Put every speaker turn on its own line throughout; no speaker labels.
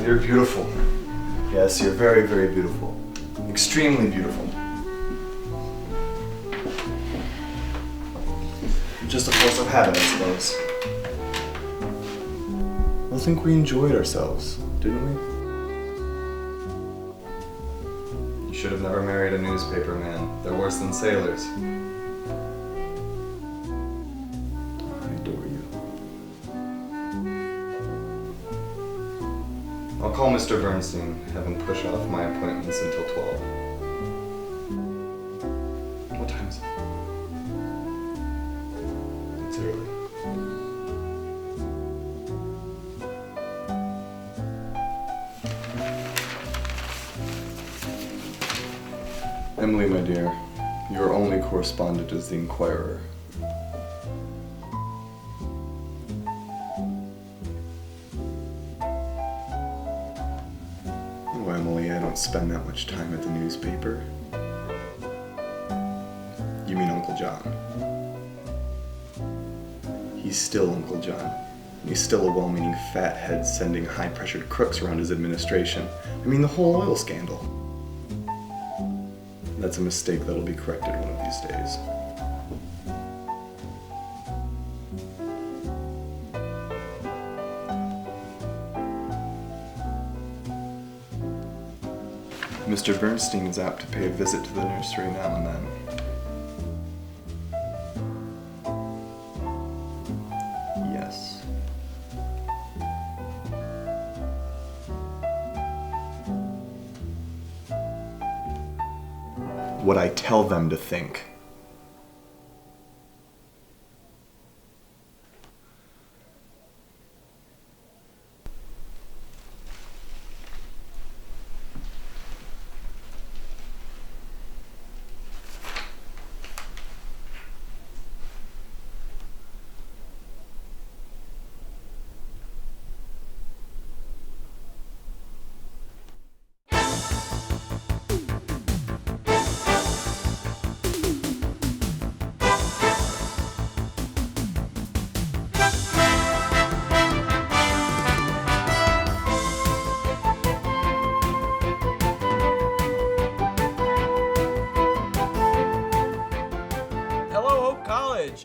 You're beautiful. Yes, you're very, very beautiful. Extremely beautiful. Just a force of habit, I suppose. I think we enjoyed ourselves, didn't we? You should have never married a newspaper man. They're worse than sailors. I adore you. I'll call Mr. Bernstein, have him push off my appointments until 12. What time is it? It's early. Emily, my dear, your only correspondent is the Inquirer. Oh, Emily, I don't spend that much time at the newspaper. You mean Uncle John? He's still Uncle John. He's still a well-meaning fathead sending high-pressured crooks around his administration. I mean, the whole oil scandal. That's a mistake that'll be corrected one of these days. Mr. Bernstein is apt to pay a visit to the nursery now and then. Yes. What I tell them to think.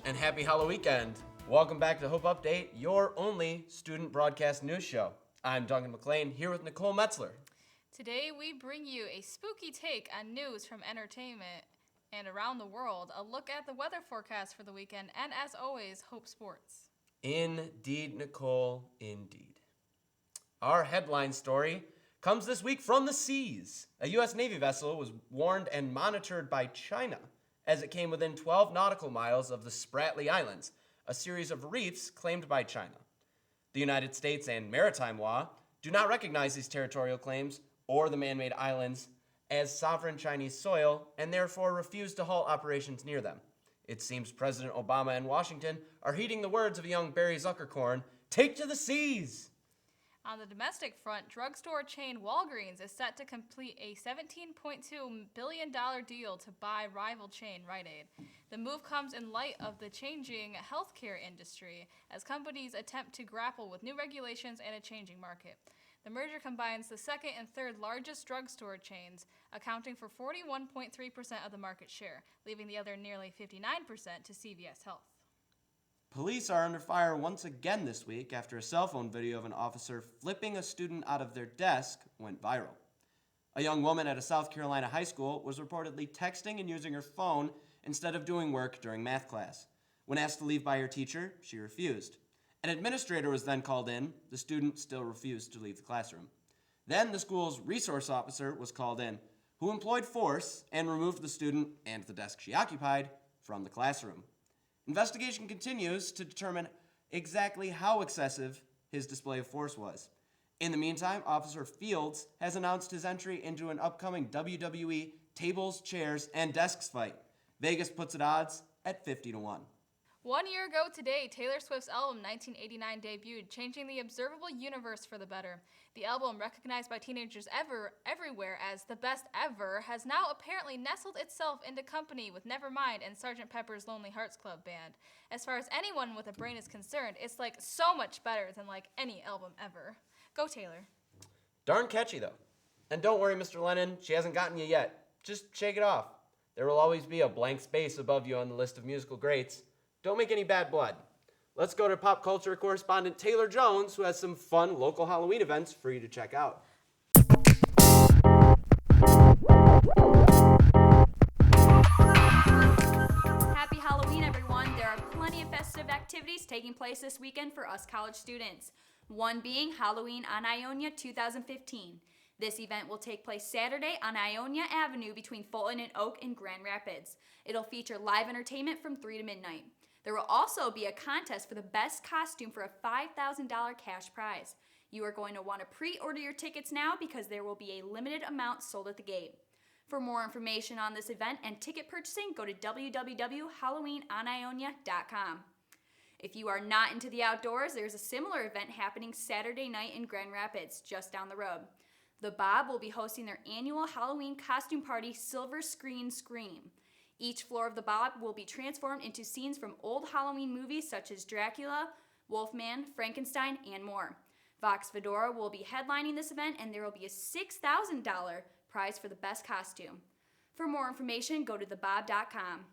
And happy Halloween weekend. Welcome back to Hope Update, your only student broadcast news show. I'm Duncan McLean, here with Nicole Metzler.
Today we bring you a spooky take on news from entertainment and around the world, a look at the weather forecast for the weekend, and as always, Hope Sports.
Indeed, Nicole, indeed. Our headline story comes this week from the seas. A U.S. Navy vessel was warned and monitored by China as it came within 12 nautical miles of the Spratly Islands, a series of reefs claimed by China. The United States and maritime law do not recognize these territorial claims or the man-made islands as sovereign Chinese soil and therefore refuse to halt operations near them. It seems President Obama and Washington are heeding the words of a young Barry Zuckerkorn, "Take to the seas!"
On the domestic front, drugstore chain Walgreens is set to complete a $17.2 billion deal to buy rival chain Rite Aid. The move comes in light of the changing healthcare industry as companies attempt to grapple with new regulations and a changing market. The merger combines the second and third largest drugstore chains, accounting for 41.3% of the market share, leaving the other nearly 59% to CVS Health.
Police are under fire once again this week after a cell phone video of an officer flipping a student out of their desk went viral. A young woman at a South Carolina high school was reportedly texting and using her phone instead of doing work during math class. When asked to leave by her teacher, she refused. An administrator was then called in. The student still refused to leave the classroom. Then the school's resource officer was called in, who employed force and removed the student and the desk she occupied from the classroom. Investigation continues to determine exactly how excessive his display of force was. In the meantime, Officer Fields has announced his entry into an upcoming WWE tables, chairs, and desks fight. Vegas puts it odds at 50-1.
1 year ago today, Taylor Swift's album 1989 debuted, changing the observable universe for the better. The album, recognized by teenagers everywhere as the best ever, has now apparently nestled itself into company with Nevermind and Sgt. Pepper's Lonely Hearts Club Band. As far as anyone with a brain is concerned, it's like so much better than like any album ever. Go Taylor.
Darn catchy, though. And don't worry, Mr. Lennon, she hasn't gotten you yet. Just shake it off. There will always be a blank space above you on the list of musical greats. Don't make any bad blood. Let's go to pop culture correspondent Taylor Jones, who has some fun local Halloween events for you to check out.
Happy Halloween, everyone. There are plenty of festive activities taking place this weekend for us college students. One being Halloween on Ionia 2015. This event will take place Saturday on Ionia Avenue between Fulton and Oak in Grand Rapids. It'll feature live entertainment from 3 to midnight. There will also be a contest for the best costume for a $5,000 cash prize. You are going to want to pre-order your tickets now because there will be a limited amount sold at the gate. For more information on this event and ticket purchasing, go to www.halloweenonionia.com. If you are not into the outdoors, there's a similar event happening Saturday night in Grand Rapids, just down the road. The Bob will be hosting their annual Halloween costume party, Silver Screen Scream. Each floor of the Bob will be transformed into scenes from old Halloween movies such as Dracula, Wolfman, Frankenstein, and more. Vox Fedora will be headlining this event, and there will be a $6,000 prize for the best costume. For more information, go to thebob.com.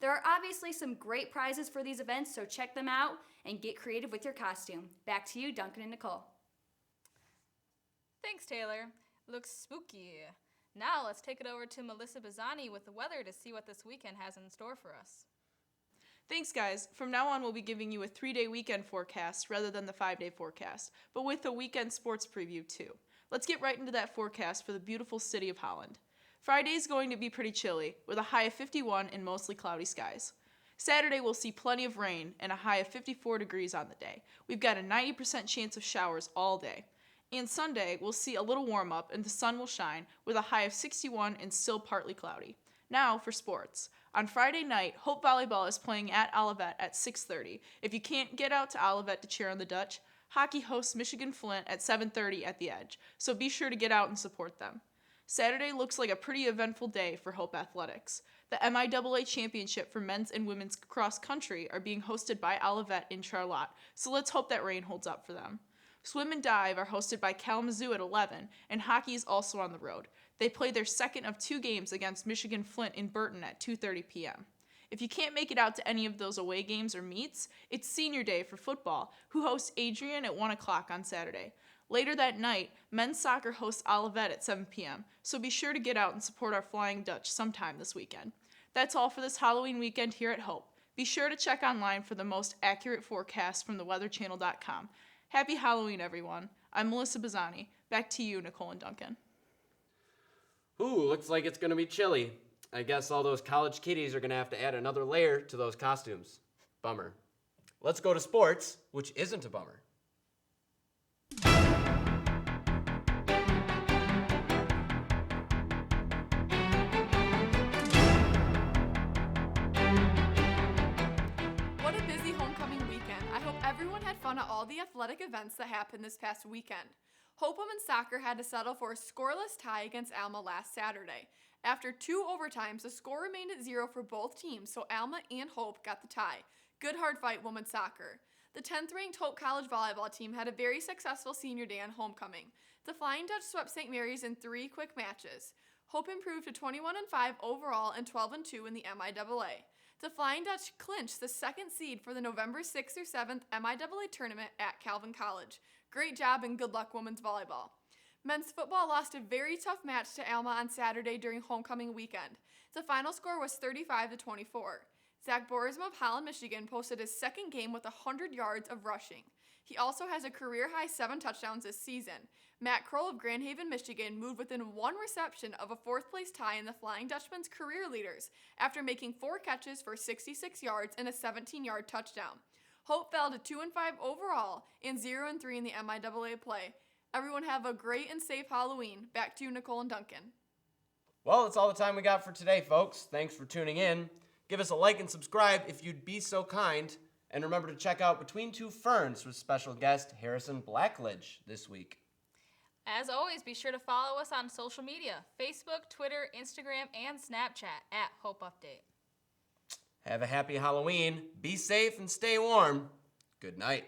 There are obviously some great prizes for these events, so check them out and get creative with your costume. Back to you, Duncan and Nicole.
Thanks, Taylor. Looks spooky. Now let's take it over to Melissa Bazzani with the weather to see what this weekend has in store for us.
Thanks, guys. From now on, we'll be giving you a 3-day weekend forecast rather than the 5-day forecast, but with a weekend sports preview too. Let's get right into that forecast for the beautiful city of Holland. Friday is going to be pretty chilly, with a high of 51 and mostly cloudy skies. Saturday, we'll see plenty of rain and a high of 54 degrees on the day. We've got a 90% chance of showers all day. And Sunday, we'll see a little warm up and the sun will shine with a high of 61 and still partly cloudy. Now for sports. On Friday night, Hope Volleyball is playing at Olivet at 6:30. If you can't get out to Olivet to cheer on the Dutch, hockey hosts Michigan Flint at 7:30 at the Edge, so be sure to get out and support them. Saturday looks like a pretty eventful day for Hope Athletics. The MIAA Championship for men's and women's cross country are being hosted by Olivet in Charlotte, so let's hope that rain holds up for them. Swim and dive are hosted by Kalamazoo at 11, and hockey is also on the road. They play their second of 2 games against Michigan Flint in Burton at 2:30 p.m. If you can't make it out to any of those away games or meets, it's senior day for football, who hosts Adrian at 1 o'clock on Saturday. Later that night, men's soccer hosts Olivet at 7 p.m., so be sure to get out and support our Flying Dutch sometime this weekend. That's all for this Halloween weekend here at Hope. Be sure to check online for the most accurate forecast from theweatherchannel.com. Happy Halloween, everyone. I'm Melissa Bazzani. Back to you, Nicole and Duncan.
Ooh, looks like it's going to be chilly. I guess all those college kiddies are going to have to add another layer to those costumes. Bummer. Let's go to sports, which isn't a bummer.
What a busy homecoming weekend. I hope everyone had fun at all the athletic events that happened this past weekend. Hope women's soccer had to settle for a scoreless tie against Alma last Saturday. After 2 overtimes, the score remained at 0 for both teams, so Alma and Hope got the tie. Good hard fight women's soccer. The 10th ranked Hope College volleyball team had a very successful senior day on homecoming. The Flying Dutch swept St. Mary's in 3 quick matches. Hope improved to 21-5 overall and 12-2 in the MIAA. The Flying Dutch clinched the 2nd seed for the November 6th or 7th MIAA tournament at Calvin College. Great job and good luck women's volleyball. Men's football lost a very tough match to Alma on Saturday during homecoming weekend. The final score was 35-24. Zach Borisma of Holland, Michigan posted his 2nd game with 100 yards of rushing. He also has a career-high 7 touchdowns this season. Matt Kroll of Grand Haven, Michigan moved within 1 reception of a 4th-place tie in the Flying Dutchman's career leaders after making 4 catches for 66 yards and a 17-yard touchdown. Hope fell to 2-5 overall and 0-3 in the MIAA play. Everyone have a great and safe Halloween. Back to you, Nicole and Duncan.
Well, that's all the time we got for today, folks. Thanks for tuning in. Give us a like and subscribe if you'd be so kind. And remember to check out Between Two Ferns with special guest Harrison Blackledge this week.
As always, be sure to follow us on social media, Facebook, Twitter, Instagram, and Snapchat at Hope Update.
Have a happy Halloween. Be safe and stay warm. Good night.